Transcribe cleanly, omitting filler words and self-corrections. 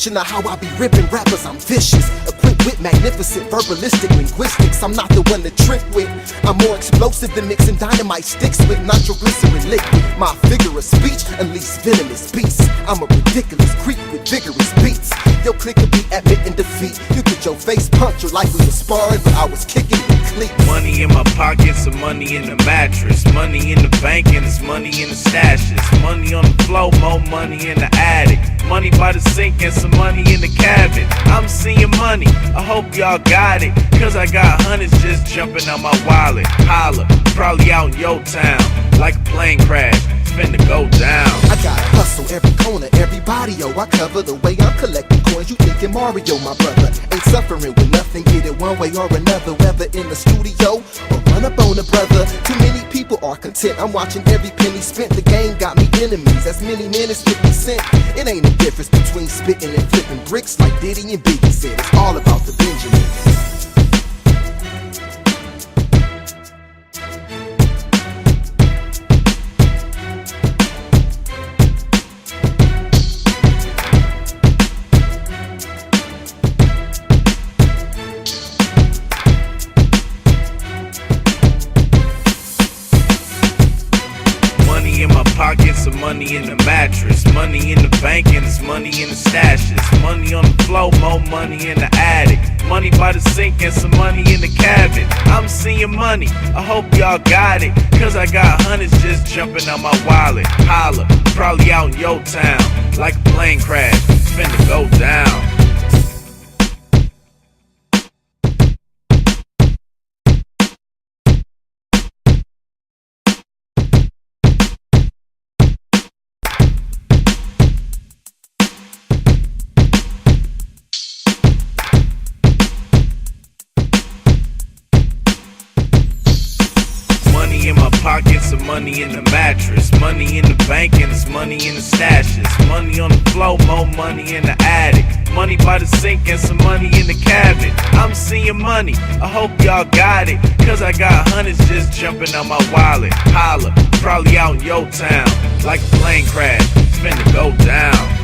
picture of how I be ripping rappers, I'm vicious. Equipped with magnificent verbalistic linguistics. I'm not the one to trip with. I'm more explosive than mixing dynamite sticks with nitroglycerin liquid. My figure of speech unleash venomous beasts. I'm a ridiculous creep with vigorous beats. Your clique could be admitting defeat. You get your face punctured like we were sparring, but I was kicking with cleats. Money in my pockets and money in the mattress. Money in the bank and it's money in the stashes. Money on the floor, more money in the attic. Money by the sink and some money in the cabinet. I'm seeing money, I hope y'all got it. Cause I got hundreds just jumping out my wallet. Holla, probably out in your town. Like a plane crash, it's finna go down. I gotta hustle every corner, everybody, yo. I cover the way I'm collecting coins. You thinking Mario, my brother. Ain't suffering with nothing, get it one way or another. Whether in the studio or run up on a brother. Too many people are content, I'm watching every penny spent. The game got me enemies, as many men as 50 Cent. It ain't a difference between spitting and flipping bricks. Like Diddy and Biggie said, it's all about the Benjamins. Money in my pockets and money in the mattress. Money in the bank and it's money in the stashes. Money on the floor, more money in the attic. Money by the sink and some money in the cabinet. I'm seeing money, I hope y'all got it. Cause I got hundreds just jumping out my wallet. Holla, probably out in your town. Like a plane crash, it's finna go down. Money in my pockets and money in the mattress. Money in the bank and it's money in the stashes. Money on the floor, more money in the attic. Money by the sink and some money in the cabinet. I'm seeing money, I hope y'all got it. Cause I got hundreds just jumping out my wallet. Holla, probably out in your town. Like a plane crash, it's finna go down.